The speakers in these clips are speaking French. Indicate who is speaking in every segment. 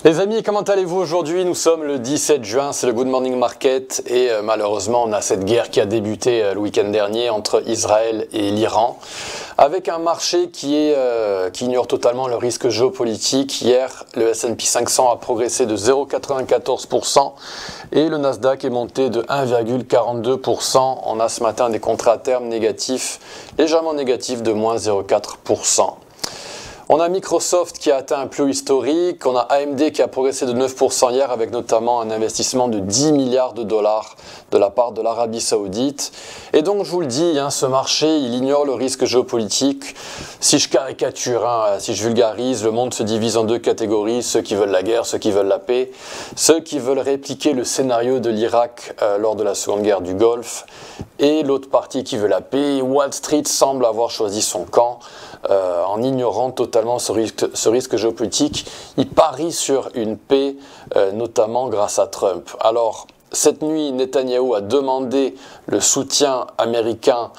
Speaker 1: Les amis, comment allez-vous aujourd'hui? Nous sommes le 17 juin, c'est le Good Morning Market et malheureusement on a cette guerre qui a débuté le week-end dernier entre Israël et l'Iran avec un marché qui ignore totalement le risque géopolitique. Hier, le S&P 500 a progressé de 0,94% et le Nasdaq est monté de 1,42%. On a ce matin des contrats à terme négatifs, légèrement négatifs de moins 0,4%. On a Microsoft qui a atteint un plus haut historique, on a AMD qui a progressé de 9% hier avec notamment un investissement de 10 milliards de dollars de la part de l'Arabie Saoudite. Et donc je vous le dis, ce marché il ignore le risque géopolitique. Si je caricature, si je vulgarise, le monde se divise en deux catégories, ceux qui veulent la guerre, ceux qui veulent la paix, ceux qui veulent répliquer le scénario de l'Irak lors de la Seconde Guerre du Golfe et l'autre partie qui veut la paix. Wall Street semble avoir choisi son camp en ignorant totalement ce risque géopolitique. Il parie sur une paix, notamment grâce à Trump. Alors, cette nuit, Netanyahou a demandé le soutien américain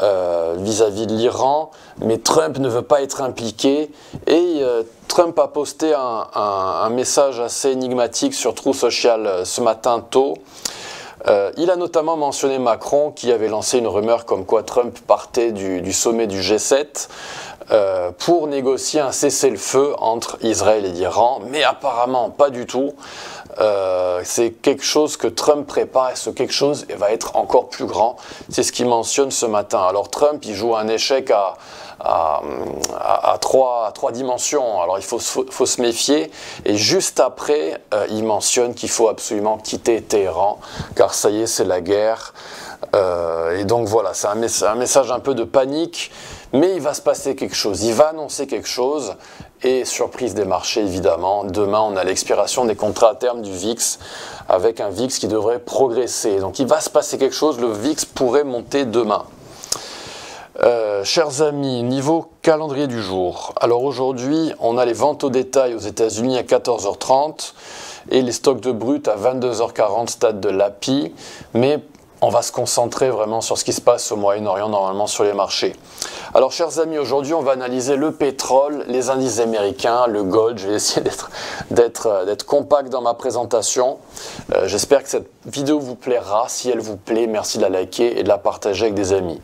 Speaker 1: vis-à-vis de l'Iran, mais Trump ne veut pas être impliqué et Trump a posté un message assez énigmatique sur Truth Social ce matin tôt. Il a notamment mentionné Macron qui avait lancé une rumeur comme quoi Trump partait du sommet du G7 pour négocier un cessez-le-feu entre Israël et l'Iran, mais apparemment pas du tout. C'est quelque chose que Trump prépare et ce quelque chose va être encore plus grand. C'est ce qu'il mentionne ce matin. Alors Trump, il joue un échec à trois dimensions. Alors il faut se méfier. Et juste après, il mentionne qu'il faut absolument quitter Téhéran, car ça y est, c'est la guerre. Et donc voilà, c'est un message un peu de panique. Mais il va se passer quelque chose, il va annoncer quelque chose, et surprise des marchés évidemment, demain on a l'expiration des contrats à terme du VIX, avec un VIX qui devrait progresser. Donc il va se passer quelque chose, le VIX pourrait monter demain. Chers amis, niveau calendrier du jour, alors aujourd'hui on a les ventes au détail aux États-Unis à 14h30, et les stocks de brut à 22h40 stade de l'API, mais on va se concentrer vraiment sur ce qui se passe au Moyen-Orient, normalement sur les marchés. Alors chers amis, aujourd'hui on va analyser le pétrole, les indices américains, le gold. Je vais essayer d'être compact dans ma présentation. J'espère que cette vidéo vous plaira. Si elle vous plaît, merci de la liker et de la partager avec des amis.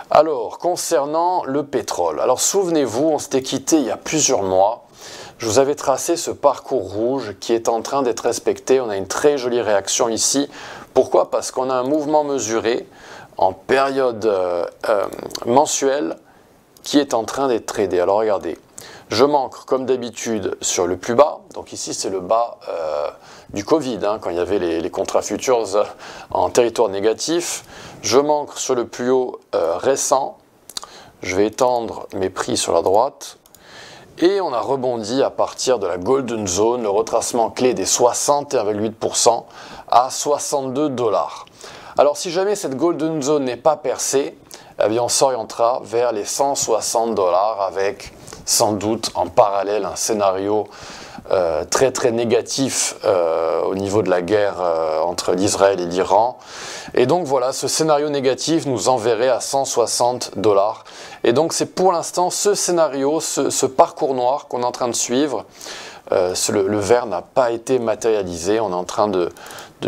Speaker 1: Alors, concernant le pétrole, alors souvenez-vous, on s'était quitté il y a plusieurs mois. Je vous avais tracé ce parcours rouge qui est en train d'être respecté. On a une très jolie réaction ici. Pourquoi? Parce qu'on a un mouvement mesuré en période mensuelle qui est en train d'être tradé. Alors regardez, je manque comme d'habitude sur le plus bas. Donc ici c'est le bas du Covid, quand il y avait les contrats futures en territoire négatif. Je manque sur le plus haut récent. Je vais étendre mes prix sur la droite. Et on a rebondi à partir de la Golden Zone, le retracement clé des 61,8% à 62 $. Alors si jamais cette Golden Zone n'est pas percée, eh bien on s'orientera vers les 160 $ avec sans doute en parallèle un scénario très très négatif au niveau de la guerre entre l'Israël et l'Iran. Et donc voilà, ce scénario négatif nous enverrait à 160 $. Et donc c'est pour l'instant ce scénario, ce parcours noir qu'on est en train de suivre. Le vert n'a pas été matérialisé, on est en train de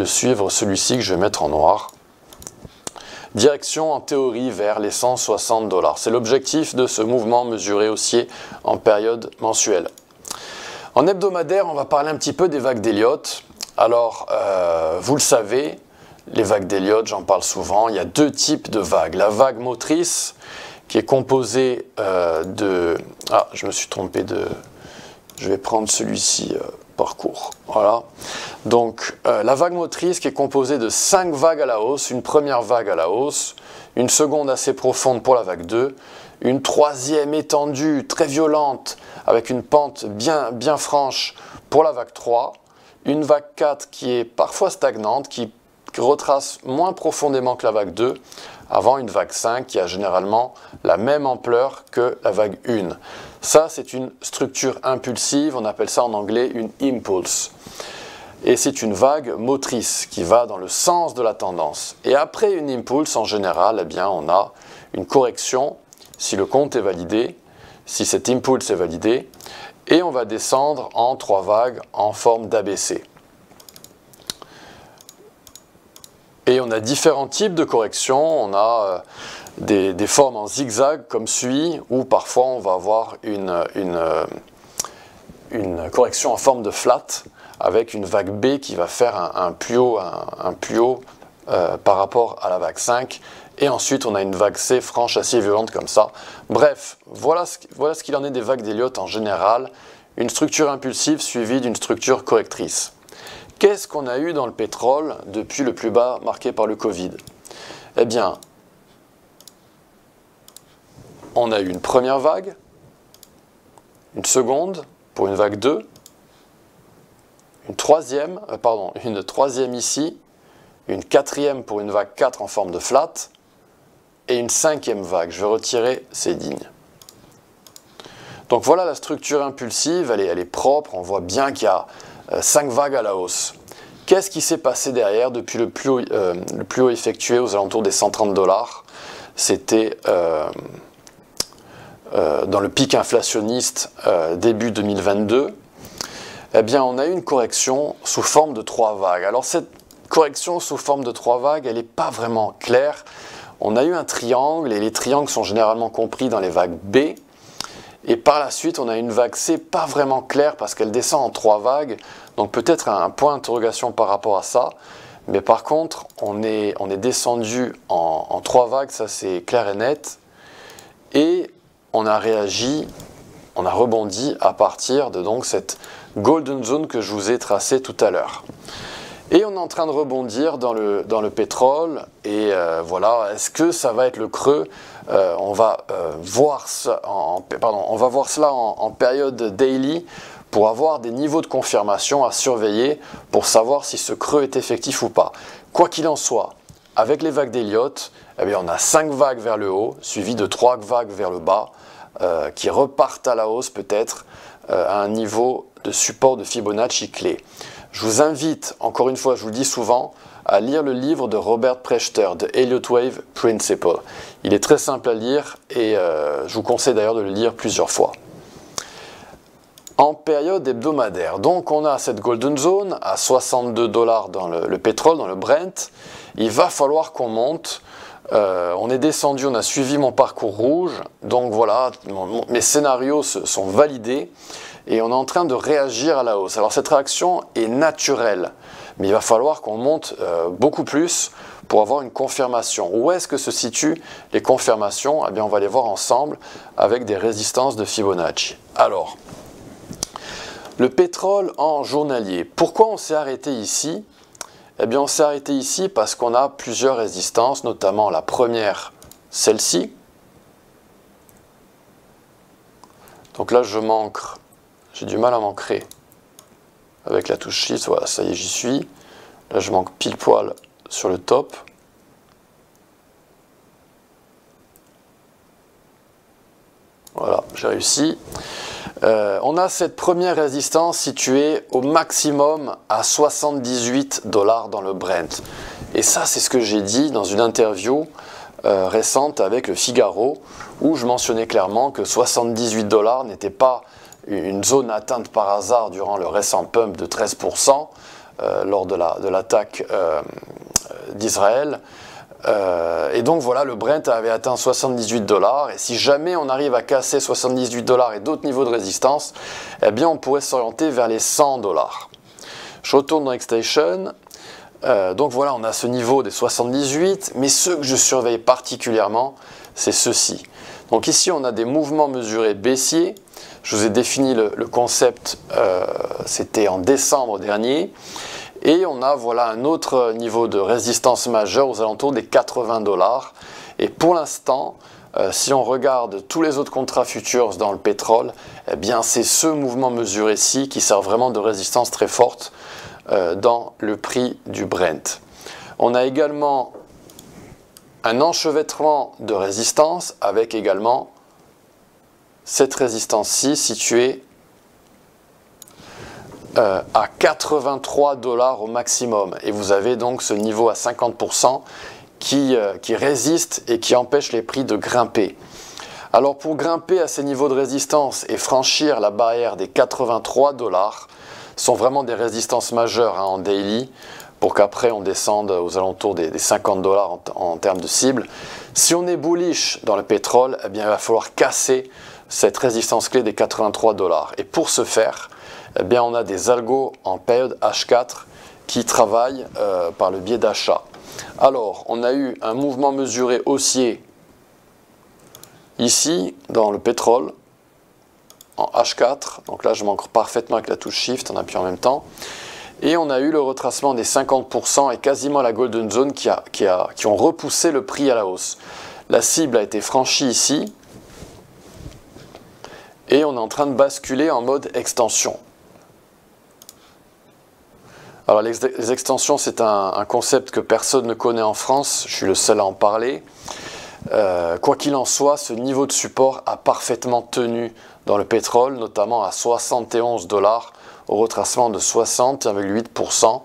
Speaker 1: suivre celui-ci que je vais mettre en noir. Direction en théorie vers les 160 $. C'est l'objectif de ce mouvement mesuré haussier en période mensuelle. En hebdomadaire, on va parler un petit peu des vagues d'Elliott. Alors, vous le savez, les vagues d'Elliott, j'en parle souvent, il y a deux types de vagues. La vague motrice qui est composée de... Ah, je me suis trompé de... Je vais prendre celui-ci, parcours. Voilà. Donc, la vague motrice qui est composée de 5 vagues à la hausse, une première vague à la hausse, une seconde assez profonde pour la vague 2, une troisième étendue, très violente, avec une pente bien franche pour la vague 3, une vague 4 qui est parfois stagnante, qui retrace moins profondément que la vague 2, avant une vague 5 qui a généralement la même ampleur que la vague 1. Ça, c'est une structure impulsive, on appelle ça en anglais une impulse. Et c'est une vague motrice qui va dans le sens de la tendance. Et après une impulse, en général, eh bien, on a une correction si le compte est validé, si cette impulse est validée, et on va descendre en 3 vagues en forme d'ABC. Et on a différents types de corrections. On a des formes en zigzag comme suit, ou parfois on va avoir une correction en forme de flat avec une vague B qui va faire un plus haut, par rapport à la vague 5. Et ensuite on a une vague C franche assez violente comme ça. Bref, voilà ce qu'il en est des vagues d'Elliott en général. Une structure impulsive suivie d'une structure correctrice. Qu'est-ce qu'on a eu dans le pétrole depuis le plus bas marqué par le Covid? Eh bien, on a eu une première vague, une seconde pour une vague 2, une troisième ici, une quatrième pour une vague 4 en forme de flat, et une cinquième vague. Je vais retirer ces lignes. Donc voilà la structure impulsive, elle est propre, on voit bien qu'il y a 5 vagues à la hausse. Qu'est-ce qui s'est passé derrière depuis le plus haut effectué aux alentours des 130 $? C'était dans le pic inflationniste début 2022. Eh bien, on a eu une correction sous forme de 3 vagues. Alors cette correction sous forme de 3 vagues, elle n'est pas vraiment claire. On a eu un triangle, et les triangles sont généralement compris dans les vagues B. Et par la suite, on a une vague C pas vraiment claire parce qu'elle descend en 3 vagues. Donc peut-être un point d'interrogation par rapport à ça. Mais par contre, on est descendu en 3 vagues, ça c'est clair et net. Et on a réagi, on a rebondi à partir de donc cette golden zone que je vous ai tracée tout à l'heure. Et on est en train de rebondir dans le pétrole. Et voilà, est-ce que ça va être le creux? On va voir cela en période daily pour avoir des niveaux de confirmation à surveiller pour savoir si ce creux est effectif ou pas. Quoi qu'il en soit, avec les vagues d'Elliott, eh bien, on a 5 vagues vers le haut, suivies de 3 vagues vers le bas, qui repartent à la hausse peut-être à un niveau de support de Fibonacci clé. Je vous invite, encore une fois, je vous le dis souvent, à lire le livre de Robert Prechter, The Elliott Wave Principle. Il est très simple à lire et je vous conseille d'ailleurs de le lire plusieurs fois. En période hebdomadaire, donc on a cette golden zone à 62 $ dans le pétrole, dans le Brent. Il va falloir qu'on monte. On est descendu, on a suivi mon parcours rouge. Donc voilà, mes scénarios sont validés. Et on est en train de réagir à la hausse. Alors cette réaction est naturelle, mais il va falloir qu'on monte beaucoup plus pour avoir une confirmation. Où est-ce que se situent les confirmations? Eh bien, on va les voir ensemble avec des résistances de Fibonacci. Alors, le pétrole en journalier. Pourquoi on s'est arrêté ici? Eh bien, on s'est arrêté ici parce qu'on a plusieurs résistances, notamment la première, celle-ci. Donc là, j'ai du mal à m'ancrer avec la touche Shift. Voilà, ça y est, j'y suis. Là, je manque pile poil sur le top. Voilà, j'ai réussi. On a cette première résistance située au maximum à 78 $ dans le Brent. Et ça, c'est ce que j'ai dit dans une interview récente avec le Figaro, où je mentionnais clairement que 78 $ n'était pas une zone atteinte par hasard durant le récent pump de 13% lors de l'attaque d'Israël. Et donc voilà, le Brent avait atteint 78 $, et si jamais on arrive à casser 78 $ et d'autres niveaux de résistance, eh bien on pourrait s'orienter vers les 100 $. Je retourne dans Xstation. Donc voilà, on a ce niveau des 78, mais ceux que je surveille particulièrement, c'est ceux-ci. Donc ici, on a des mouvements mesurés baissiers. Je vous ai défini le concept, c'était en décembre dernier. Et on a voilà un autre niveau de résistance majeure aux alentours des 80 $. Et pour l'instant, si on regarde tous les autres contrats futurs dans le pétrole, eh bien c'est ce mouvement mesuré-ci qui sert vraiment de résistance très forte dans le prix du Brent. On a également un enchevêtrement de résistance avec également cette résistance-ci située à 83 $ au maximum. Et vous avez donc ce niveau à 50% qui résiste et qui empêche les prix de grimper. Alors pour grimper à ces niveaux de résistance et franchir la barrière des 83 $, sont vraiment des résistances majeures en daily, pour qu'après on descende aux alentours des 50 $ en termes de cible. Si on est bullish dans le pétrole, eh bien, il va falloir casser cette résistance clé des 83 $. Et pour ce faire, eh bien, on a des algos en période H4 qui travaillent par le biais d'achat. Alors, on a eu un mouvement mesuré haussier ici, dans le pétrole, en H4. Donc là, je manque parfaitement avec la touche Shift en appuyant en même temps. Et on a eu le retracement des 50% et quasiment la Golden Zone qui ont repoussé le prix à la hausse. La cible a été franchie ici. Et on est en train de basculer en mode extension. Alors les extensions, c'est un concept que personne ne connaît en France. Je suis le seul à en parler. Quoi qu'il en soit, ce niveau de support a parfaitement tenu dans le pétrole, notamment à 71 $, au retracement de 60,8%.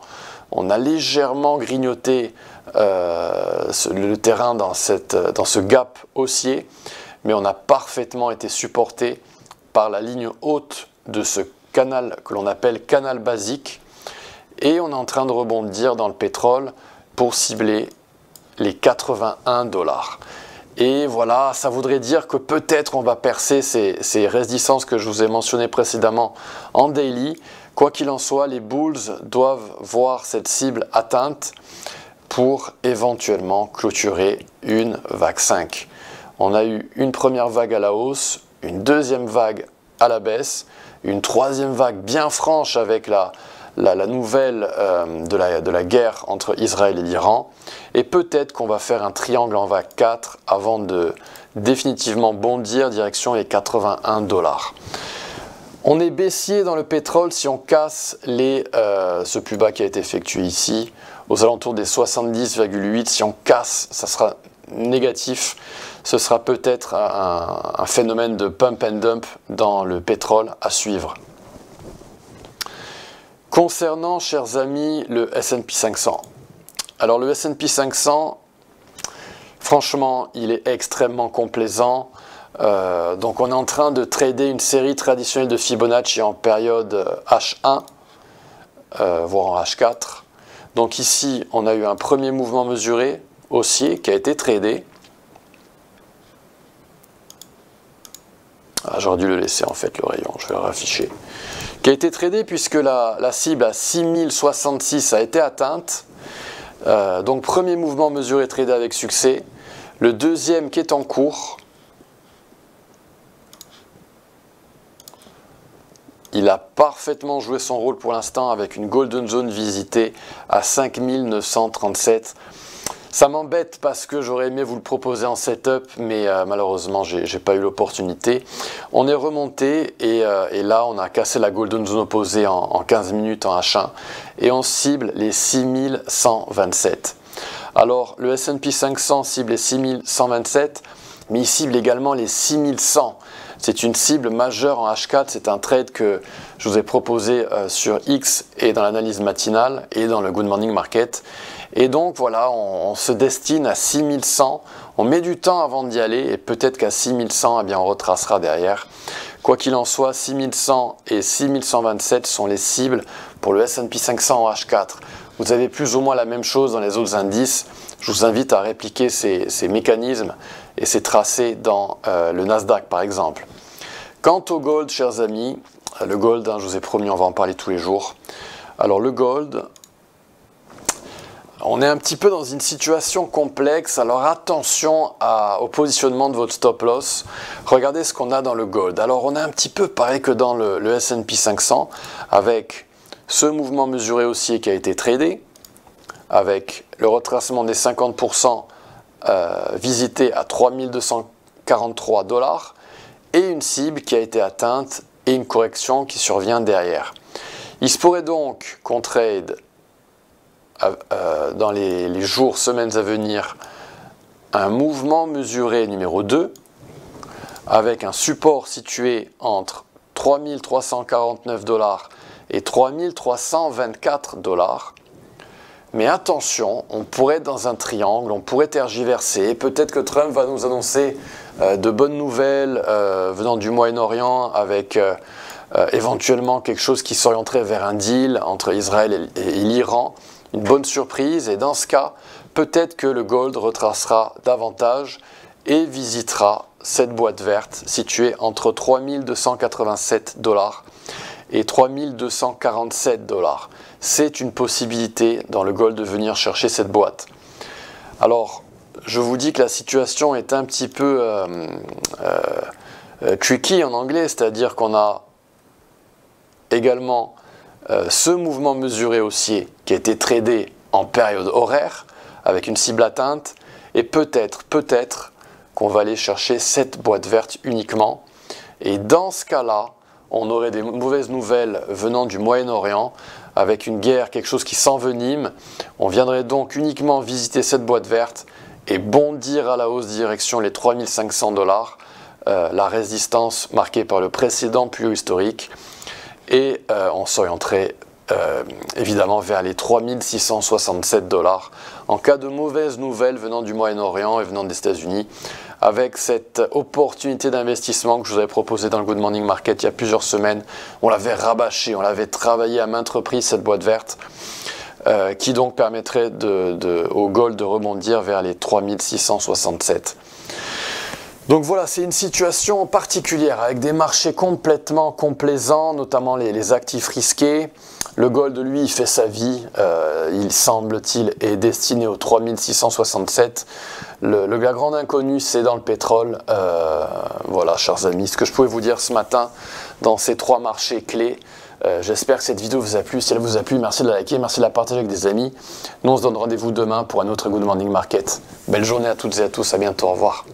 Speaker 1: On a légèrement grignoté le terrain dans ce gap haussier, mais on a parfaitement été supporté par la ligne haute de ce canal que l'on appelle canal basique, et on est en train de rebondir dans le pétrole pour cibler les 81 $. Et voilà, ça voudrait dire que peut-être on va percer ces résistances que je vous ai mentionnées précédemment en daily. Quoi qu'il en soit, les bulls doivent voir cette cible atteinte pour éventuellement clôturer une vague 5. On a eu une première vague à la hausse, une deuxième vague à la baisse, une troisième vague bien franche avec la nouvelle de la guerre entre Israël et l'Iran, et peut-être qu'on va faire un triangle en vague 4 avant de définitivement bondir direction les 81 $. On est baissier dans le pétrole si on casse ce plus bas qui a été effectué ici, aux alentours des 70,8. Si on casse, ça sera négatif. Ce sera peut-être un phénomène de pump and dump dans le pétrole à suivre. Concernant, chers amis, le S&P 500. Alors le S&P 500, franchement, il est extrêmement complaisant. Donc on est en train de trader une série traditionnelle de Fibonacci en période H1, voire en H4. Donc ici, on a eu un premier mouvement mesuré, haussier, qui a été tradé. Ah, j'aurais dû le laisser en fait, le rayon, je vais le rafficher. Qui a été tradé puisque la cible à 6066 a été atteinte. Donc premier mouvement mesuré tradé avec succès. Le deuxième qui est en cours. Il a parfaitement joué son rôle pour l'instant avec une Golden Zone visitée à 5937. Ça m'embête parce que j'aurais aimé vous le proposer en setup, mais malheureusement, j'ai pas eu l'opportunité. On est remonté et là, on a cassé la Golden Zone opposée en 15 minutes en H1 et on cible les 6127. Alors, le S&P 500 cible les 6127, mais il cible également les 6100. C'est une cible majeure en H4, c'est un trade que je vous ai proposé sur X et dans l'analyse matinale et dans le Good Morning Market. Et donc voilà, on se destine à 6100, on met du temps avant d'y aller et peut-être qu'à 6100, eh bien, on retracera derrière. Quoi qu'il en soit, 6100 et 6127 sont les cibles pour le S&P 500 en H4. Vous avez plus ou moins la même chose dans les autres indices. Je vous invite à répliquer ces mécanismes et ces tracés dans le Nasdaq par exemple. Quant au gold, chers amis, le gold, je vous ai promis, on va en parler tous les jours. Alors le gold, on est un petit peu dans une situation complexe, alors attention au positionnement de votre stop loss. Regardez ce qu'on a dans le gold. Alors on a un petit peu pareil que dans le S&P 500, avec ce mouvement mesuré haussier qui a été tradé, avec le retracement des 50% visité à 3243 $, et une cible qui a été atteinte et une correction qui survient derrière. Il se pourrait donc qu'on trade dans les jours, semaines à venir, un mouvement mesuré numéro 2 avec un support situé entre 3349 $ et 3324 $. Mais attention, on pourrait être dans un triangle, on pourrait tergiverser, peut-être que Trump va nous annoncer de bonnes nouvelles venant du Moyen-Orient avec éventuellement quelque chose qui s'orienterait vers un deal entre Israël et l'Iran, une bonne surprise, et dans ce cas, peut-être que le gold retracera davantage et visitera cette boîte verte située entre 3287 $ et 3247 $. C'est une possibilité dans le gold de venir chercher cette boîte. Alors, je vous dis que la situation est un petit peu tricky en anglais, c'est-à-dire qu'on a également ce mouvement mesuré haussier qui a été tradé en période horaire avec une cible atteinte, et peut-être qu'on va aller chercher cette boîte verte uniquement, et dans ce cas-là, on aurait des mauvaises nouvelles venant du Moyen-Orient avec une guerre, quelque chose qui s'envenime. On viendrait donc uniquement visiter cette boîte verte et bondir à la hausse direction les 3500 $, la résistance marquée par le précédent plus haut historique, et on s'orienterait évidemment vers les 3667 $ en cas de mauvaises nouvelles venant du Moyen-Orient et venant des États-Unis, avec cette opportunité d'investissement que je vous avais proposée dans le Good Morning Market il y a plusieurs semaines. On l'avait rabâché, on l'avait travaillé à maintes reprises, cette boîte verte, qui donc permettrait au gold de rebondir vers les 3667. Donc voilà, c'est une situation particulière avec des marchés complètement complaisants, notamment les actifs risqués. Le gold, lui, il fait sa vie, il semble-t-il est destiné aux 3667. La grande inconnue, c'est dans le pétrole. Voilà, chers amis, ce que je pouvais vous dire ce matin dans ces trois marchés clés. J'espère que cette vidéo vous a plu. Si elle vous a plu, merci de la liker, merci de la partager avec des amis. Nous, on se donne rendez-vous demain pour un autre Good Morning Market. Belle journée à toutes et à tous, à bientôt, au revoir.